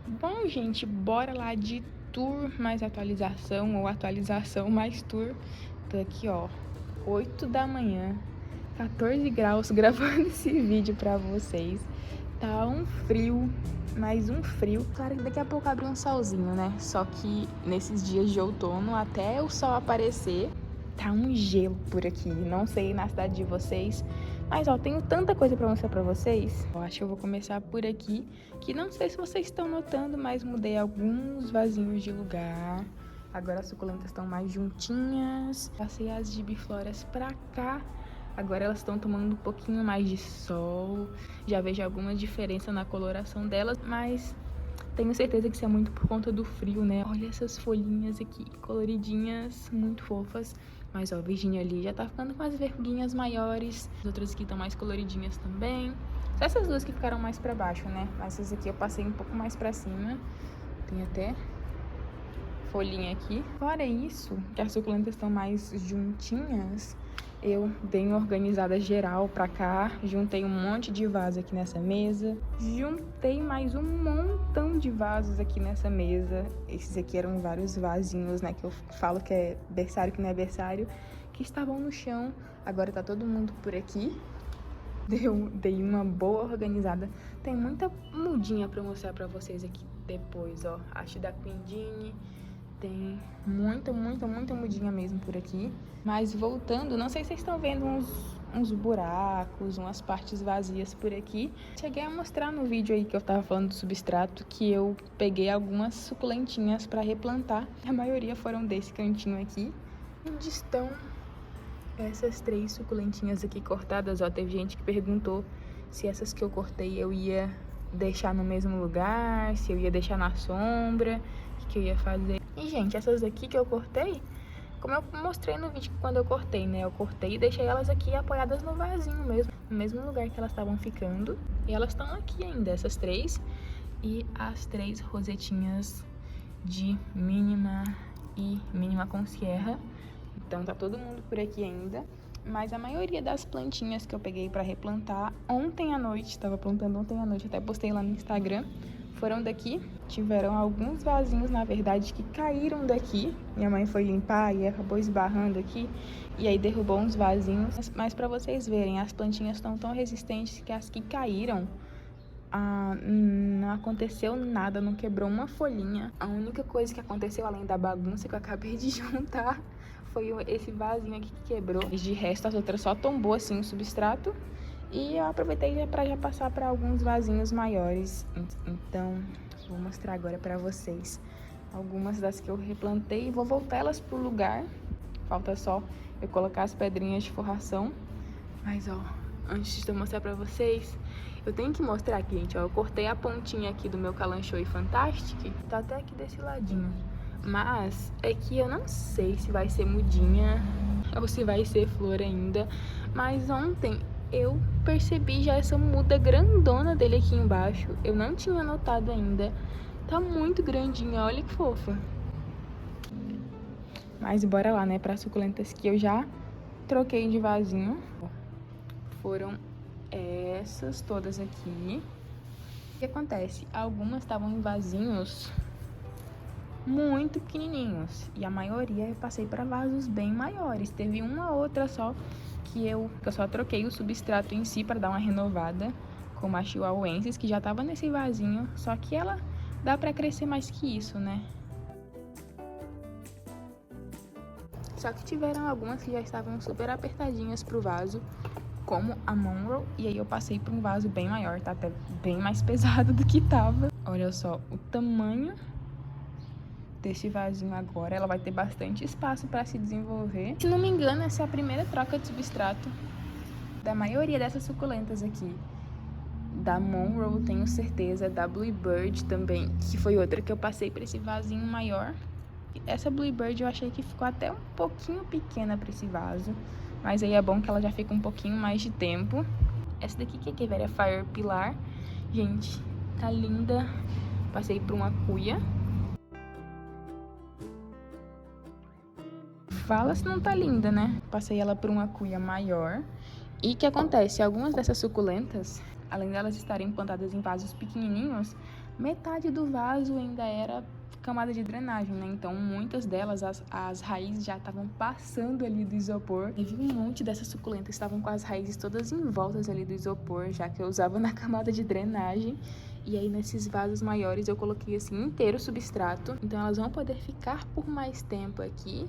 Bom, gente, bora lá de tour mais atualização ou atualização mais tour. Tô aqui, ó, 8 da manhã, 14 graus, gravando esse vídeo pra vocês. Tá um frio, mais um frio. Claro que daqui a pouco abre um solzinho, né? Só que nesses dias de outono, até o sol aparecer, tá um gelo por aqui. Não sei na cidade de vocês, mas ó, tenho tanta coisa pra mostrar pra vocês. Eu acho que eu vou começar por aqui, que não sei se vocês estão notando, mas mudei alguns vasinhos de lugar. Agora as suculentas estão mais juntinhas. Passei as gibifloras pra cá. Agora elas estão tomando um pouquinho mais de sol. Já vejo alguma diferença na coloração delas, mas tenho certeza que isso é muito por conta do frio, né? Olha essas folhinhas aqui, coloridinhas, muito fofas. Mas ó, a Virgínia ali já tá ficando com as verruguinhas maiores. As outras aqui estão mais coloridinhas também. Só essas duas que ficaram mais pra baixo, né? Mas essas aqui eu passei um pouco mais pra cima. Tem até folhinha aqui. Fora isso, que as suculentas estão mais juntinhas, eu dei uma organizada geral pra cá, juntei um monte de vaso aqui nessa mesa, juntei mais um montão de vasos aqui nessa mesa. Esses aqui eram vários vasinhos, né, que eu falo que é berçário, que não é berçário, que estavam no chão. Agora tá todo mundo por aqui. Dei uma boa organizada. Tem muita mudinha pra mostrar pra vocês aqui depois, ó. Acho da Quindine. Tem muita mudinha mesmo por aqui. Mas voltando, não sei se vocês estão vendo uns buracos, umas partes vazias por aqui. Cheguei a mostrar no vídeo aí que eu tava falando do substrato que eu peguei algumas suculentinhas pra replantar. A maioria foram desse cantinho aqui. Onde estão essas 3 suculentinhas aqui cortadas, ó. Teve gente que perguntou se essas que eu cortei eu ia deixar no mesmo lugar, se eu ia deixar na sombra, o que eu ia fazer. E, gente, essas aqui que eu cortei, como eu mostrei no vídeo quando eu cortei, né? Eu cortei e deixei elas aqui apoiadas no vasinho mesmo, no mesmo lugar que elas estavam ficando. E elas estão aqui ainda, essas 3. E as 3 rosetinhas de mínima e mínima com sierra. Então tá todo mundo por aqui ainda. Mas a maioria das plantinhas que eu peguei pra replantar ontem à noite, tava plantando ontem à noite, até postei lá no Instagram, foram daqui. Tiveram alguns vasinhos, na verdade, que caíram daqui. Minha mãe foi limpar e acabou esbarrando aqui. E aí derrubou uns vasinhos. Mas pra vocês verem, as plantinhas estão tão resistentes que as que caíram, não aconteceu nada, não quebrou uma folhinha. A única coisa que aconteceu, além da bagunça que eu acabei de juntar, foi esse vasinho aqui que quebrou. De resto, as outras só tombou assim o substrato. E eu aproveitei para já passar para alguns vasinhos maiores. Então, vou mostrar agora para vocês algumas das que eu replantei e vou voltar elas pro lugar. Falta só eu colocar as pedrinhas de forração. Mas, ó, antes de eu mostrar pra vocês, eu tenho que mostrar aqui, gente, ó. Eu cortei a pontinha aqui do meu Kalanchoe Fantastic. Tá até aqui desse ladinho. Mas é que eu não sei se vai ser mudinha ou se vai ser flor ainda. Mas ontem eu percebi já essa muda grandona dele aqui embaixo. Eu não tinha notado ainda. Tá muito grandinha, olha que fofa. Mas bora lá, né, para suculentas que eu já troquei de vasinho. Foram essas todas aqui. O que acontece? Algumas estavam em vasinhos muito pequenininhos e a maioria eu passei para vasos bem maiores. Teve uma outra só que eu só troquei o substrato em si para dar uma renovada, como a chihuahuensis, que já tava nesse vasinho, só que ela dá para crescer mais que isso, né? Só que tiveram algumas que já estavam super apertadinhas pro vaso, como a Monroe, e aí eu passei para um vaso bem maior, tá até bem mais pesado do que tava. Olha só o tamanho desse vasinho agora, ela vai ter bastante espaço para se desenvolver. Se não me engano, essa é a primeira troca de substrato da maioria dessas suculentas aqui. Da Monroe, tenho certeza, da Bluebird também, que foi outra que eu passei para esse vasinho maior. Essa Bluebird eu achei que ficou até um pouquinho pequena para esse vaso, mas aí é bom que ela já fica um pouquinho mais de tempo. Essa daqui que é velha Fire Pilar, gente, tá linda. Passei por uma cuia. Fala se não tá linda, né? Passei ela por uma cuia maior. E o que acontece? Algumas dessas suculentas, além delas estarem plantadas em vasos pequenininhos, metade do vaso ainda era camada de drenagem, né? Então, muitas delas, as raízes já estavam passando ali do isopor. Teve um monte dessas suculentas que estavam com as raízes todas em voltas ali do isopor, já que eu usava na camada de drenagem. E aí, nesses vasos maiores, eu coloquei assim inteiro o substrato. Então, elas vão poder ficar por mais tempo aqui.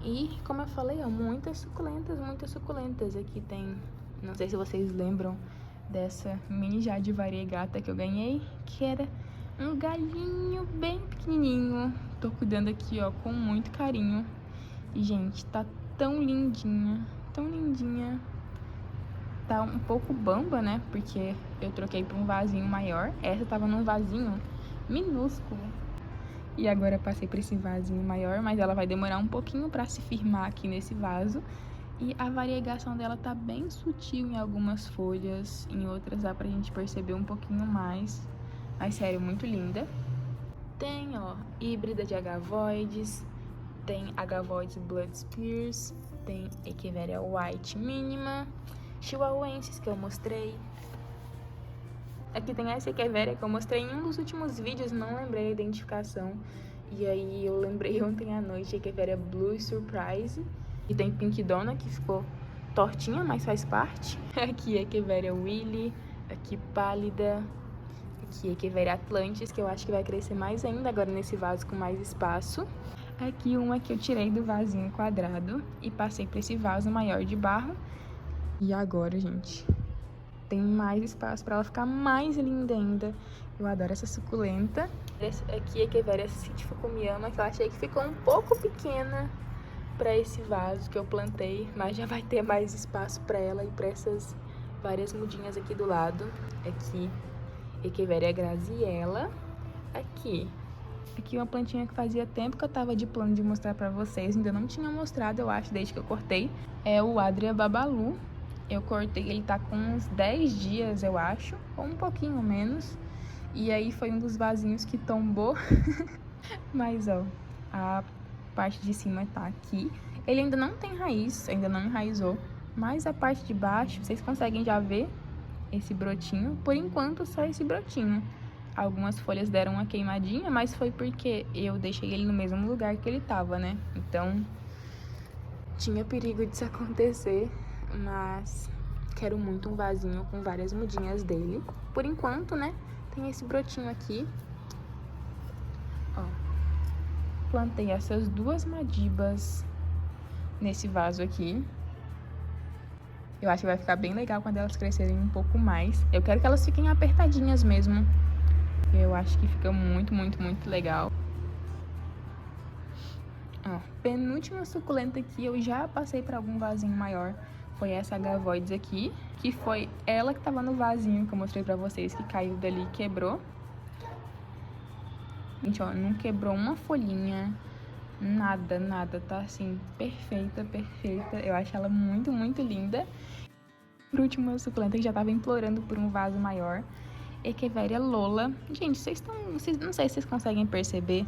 E, como eu falei, ó, muitas suculentas. Aqui tem, não sei se vocês lembram dessa mini jade variegata que eu ganhei, que era um galhinho bem pequenininho. Tô cuidando aqui, ó, com muito carinho. E, gente, tá tão lindinha, tão lindinha. Tá um pouco bamba, né? Porque eu troquei pra um vasinho maior. Essa tava num vasinho minúsculo. E agora eu passei pra esse vasinho maior, mas ela vai demorar um pouquinho pra se firmar aqui nesse vaso. E a variegação dela tá bem sutil em algumas folhas, em outras dá pra gente perceber um pouquinho mais. Mas sério, muito linda. Tem, ó, híbrida de agavoides, tem agavoides Blood Spears, tem Echeveria White Mínima, chihuahuenses que eu mostrei. Aqui tem essa Echeveria que eu mostrei em um dos últimos vídeos, não lembrei a identificação. E aí eu lembrei ontem à noite, Echeveria Blue Surprise. E tem Pink Donna, que ficou tortinha, mas faz parte. Aqui Echeveria Willy, aqui Pálida. Aqui Echeveria Atlantis, que eu acho que vai crescer mais ainda agora nesse vaso com mais espaço. Aqui uma que eu tirei do vasinho quadrado e passei para esse vaso maior de barro. E agora, gente, tem mais espaço para ela ficar mais linda ainda. Eu adoro essa suculenta. Essa aqui é Echeveria Citifocomiyama, que eu achei que ficou um pouco pequena para esse vaso que eu plantei, mas já vai ter mais espaço para ela e para essas várias mudinhas aqui do lado. Aqui Echeveria Graziella. Aqui uma plantinha que fazia tempo que eu tava de plano de mostrar pra vocês, ainda não tinha mostrado, eu acho, desde que eu cortei. É o Adria Babalu. Eu cortei, ele tá com uns 10 dias, eu acho, ou um pouquinho menos. E aí foi um dos vasinhos que tombou. Mas, ó, a parte de cima tá aqui. Ele ainda não tem raiz, ainda não enraizou. Mas a parte de baixo, vocês conseguem já ver esse brotinho, por enquanto só esse brotinho. Algumas folhas deram uma queimadinha, mas foi porque eu deixei ele no mesmo lugar que ele tava, né? Então, tinha perigo disso acontecer, mas quero muito um vasinho com várias mudinhas dele. Por enquanto, né, tem esse brotinho aqui. Ó, plantei essas duas madibas nesse vaso aqui. Eu acho que vai ficar bem legal quando elas crescerem um pouco mais. Eu quero que elas fiquem apertadinhas mesmo. Eu acho que fica muito, muito, muito legal. Ó, penúltima suculenta aqui, eu já passei para algum vasinho maior. Foi essa agavoides aqui, que foi ela que tava no vasinho que eu mostrei pra vocês, que caiu dali e quebrou. Gente, ó, não quebrou uma folhinha. Nada, nada, tá assim, perfeita, perfeita. Eu acho ela muito, muito linda. Por último, a suculenta que já tava implorando por um vaso maior. Echeveria Lola. Gente, não sei se vocês conseguem perceber,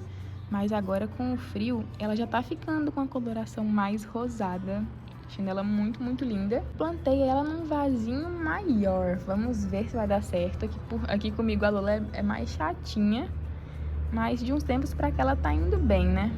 mas agora com o frio, ela já tá ficando com a coloração mais rosada. Achando ela muito, muito linda. Plantei ela num vasinho maior. Vamos ver se vai dar certo. Aqui comigo a Lola é mais chatinha, mas de uns tempos pra cá ela tá indo bem, né?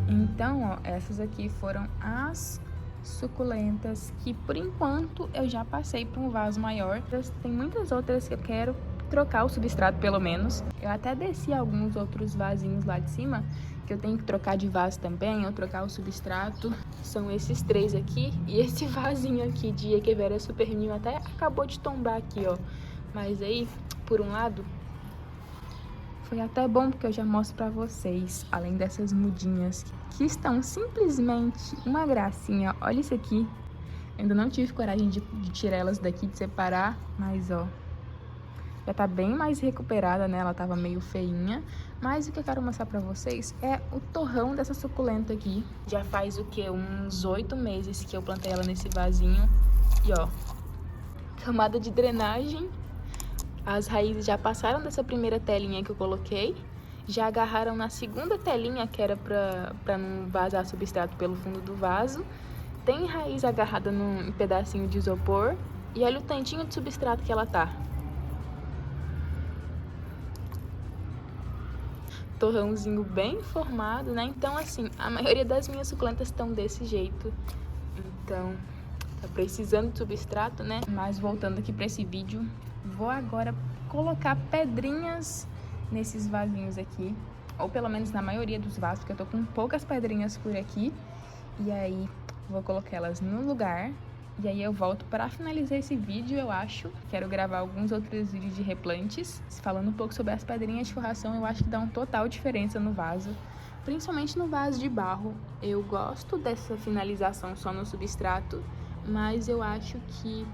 Então, ó, essas aqui foram as suculentas que, por enquanto, eu já passei para um vaso maior. Tem muitas outras que eu quero trocar o substrato, pelo menos. Eu até desci alguns outros vasinhos lá de cima, que eu tenho que trocar de vaso também, ou trocar o substrato. São esses três aqui, e esse vasinho aqui de Echeveria Super Mil até acabou de tombar aqui, ó. Mas aí, por um lado, foi até bom porque eu já mostro pra vocês, além dessas mudinhas que estão simplesmente uma gracinha. Olha isso aqui. Ainda não tive coragem de tirar elas daqui, de separar, mas ó, já tá bem mais recuperada, né? Ela tava meio feinha. Mas o que eu quero mostrar pra vocês é o torrão dessa suculenta aqui. Já faz o quê? Uns 8 meses que eu plantei ela nesse vasinho. E ó, camada de drenagem. As raízes já passaram dessa primeira telinha que eu coloquei, já agarraram na segunda telinha, que era pra não vazar substrato pelo fundo do vaso. Tem raiz agarrada num pedacinho de isopor, e olha o tantinho de substrato que ela tá. torrãozinho bem formado, né? Então, assim, a maioria das minhas suculentas estão desse jeito. Então, tá precisando de substrato, né? Mas voltando aqui para esse vídeo, vou agora colocar pedrinhas nesses vasinhos aqui. Ou pelo menos na maioria dos vasos, porque eu tô com poucas pedrinhas por aqui. E aí, vou colocar elas no lugar. E aí eu volto para finalizar esse vídeo, eu acho. Quero gravar alguns outros vídeos de replantes, falando um pouco sobre as pedrinhas de forração. Eu acho que dá uma total diferença no vaso, principalmente no vaso de barro. Eu gosto dessa finalização só no substrato, mas eu acho que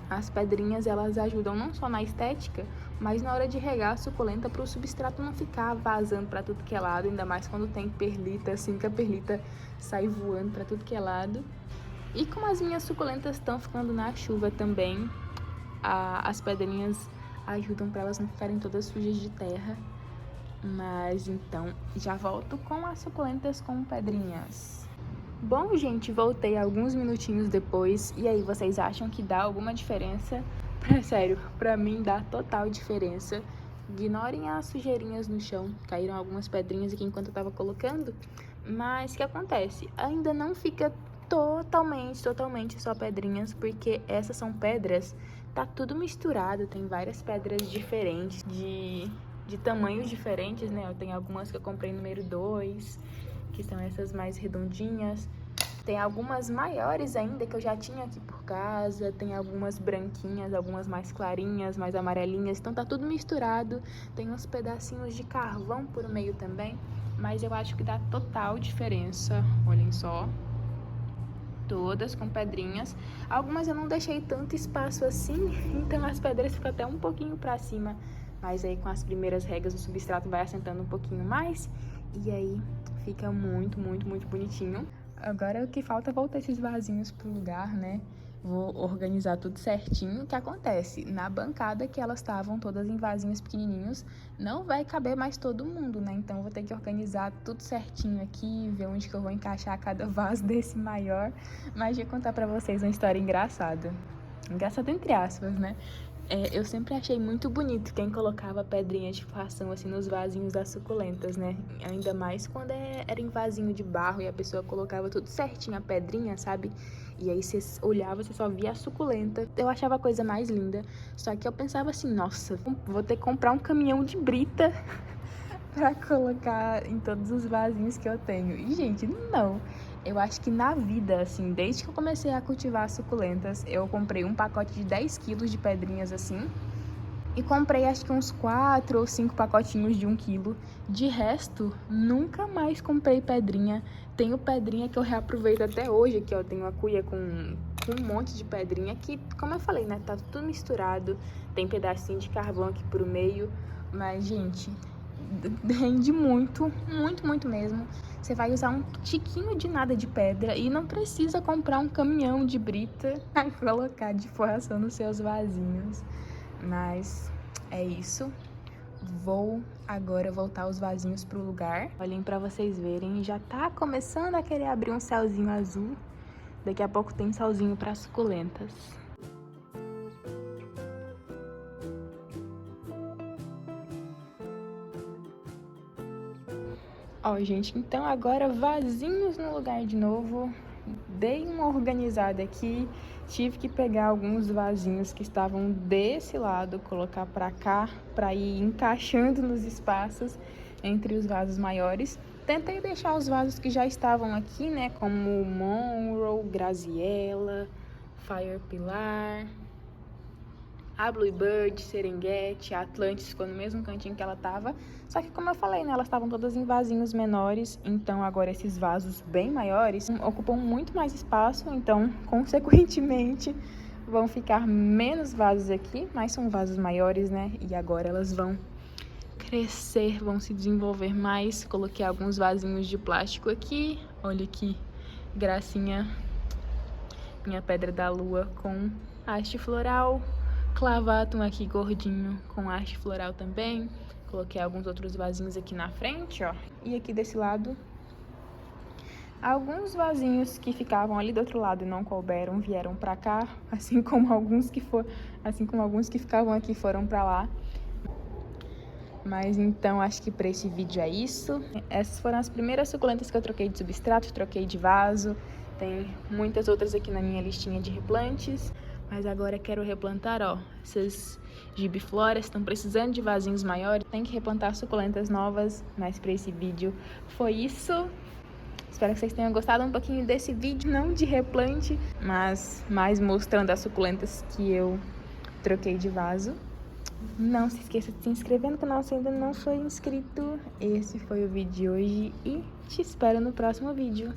as pedrinhas, elas ajudam não só na estética, mas na hora de regar a suculenta, para o substrato não ficar vazando para tudo que é lado, ainda mais quando tem perlita, assim que a perlita sai voando para tudo que é lado. E como as minhas suculentas estão ficando na chuva também, as pedrinhas ajudam para elas não ficarem todas sujas de terra. Mas então, já volto com as suculentas com pedrinhas. Bom, gente, voltei alguns minutinhos depois. E aí, vocês acham que dá alguma diferença? Sério, pra mim dá total diferença. Ignorem as sujeirinhas no chão. Caíram algumas pedrinhas aqui enquanto eu tava colocando. Mas o que acontece? Ainda não fica totalmente só pedrinhas, porque essas são pedras, tá tudo misturado, tem várias pedras diferentes, de tamanhos diferentes, né? Eu tenho algumas que eu comprei número 2, que são essas mais redondinhas. Tem algumas maiores ainda que eu já tinha aqui por casa, tem algumas branquinhas, algumas mais clarinhas, mais amarelinhas, então tá tudo misturado. Tem uns pedacinhos de carvão por meio também, mas eu acho que dá total diferença, olhem só. Todas com pedrinhas. Algumas eu não deixei tanto espaço assim, então as pedras ficam até um pouquinho pra cima. Mas aí com as primeiras regas o substrato vai assentando um pouquinho mais. E aí fica muito bonitinho. Agora o que falta é voltar esses vasinhos pro lugar, né? Vou organizar tudo certinho. O que acontece? Na bancada que elas estavam todas em vasinhos pequenininhos, não vai caber mais todo mundo, né? Então vou ter que organizar tudo certinho aqui, ver onde que eu vou encaixar cada vaso desse maior. Mas vou contar pra vocês uma história engraçada. Engraçada entre aspas, né? Eu sempre achei muito bonito quem colocava pedrinha de forração assim nos vasinhos das suculentas, né? Ainda mais quando era em vasinho de barro e a pessoa colocava tudo certinho, a pedrinha, sabe? E aí você olhava, você só via a suculenta. Eu achava a coisa mais linda. Só que eu pensava assim, nossa, vou ter que comprar um caminhão de brita pra colocar em todos os vasinhos que eu tenho. E, gente, não. Eu acho que na vida, assim, desde que eu comecei a cultivar suculentas, eu comprei um pacote de 10 quilos de pedrinhas, assim, e comprei acho que uns 4 ou 5 pacotinhos de 1 quilo. De resto, nunca mais comprei pedrinha. Tenho pedrinha que eu reaproveito até hoje, aqui, ó, tenho uma cuia com um monte de pedrinha que, como eu falei, né, tá tudo misturado. Tem pedacinho de carvão aqui por meio, mas, gente, rende muito mesmo. Você vai usar um tiquinho de nada de pedra e não precisa comprar um caminhão de brita pra colocar de forração nos seus vasinhos. Mas é isso. Vou agora voltar os vasinhos pro lugar. Olhem pra vocês verem, já tá começando a querer abrir um céuzinho azul. Daqui a pouco tem solzinho para suculentas. Ó, gente, então agora vasinhos no lugar de novo. Dei uma organizada aqui. Tive que pegar alguns vasinhos que estavam desse lado, colocar pra cá, pra ir encaixando nos espaços entre os vasos maiores. Tentei deixar os vasos que já estavam aqui, né, como Monroe, Graziella, Fire Pilar, a Bluebird, Serengeti, a Atlantis ficou no mesmo cantinho que ela tava. Só que, como eu falei, né, elas estavam todas em vasinhos menores. Então, agora esses vasos bem maiores ocupam muito mais espaço. Então, consequentemente, vão ficar menos vasos aqui. Mas são vasos maiores, né? E agora elas vão crescer, vão se desenvolver mais. Coloquei alguns vasinhos de plástico aqui. Olha que gracinha. Minha pedra da lua com haste floral. Clavatum aqui gordinho com haste floral também. Coloquei alguns outros vasinhos aqui na frente, ó. E aqui desse lado, alguns vasinhos que ficavam ali do outro lado e não couberam vieram pra cá, assim como alguns que ficavam aqui foram pra lá. Mas então, acho que para esse vídeo é isso. Essas foram as primeiras suculentas que eu troquei de substrato, troquei de vaso. Tem muitas outras aqui na minha listinha de replantes. Mas agora eu quero replantar, ó, essas gibifloras. Estão precisando de vasinhos maiores. Tem que replantar suculentas novas. Mas para esse vídeo foi isso. Espero que vocês tenham gostado um pouquinho desse vídeo. Não de replante, mas mais mostrando as suculentas que eu troquei de vaso. Não se esqueça de se inscrever no canal se ainda não for inscrito. Esse foi o vídeo de hoje e te espero no próximo vídeo.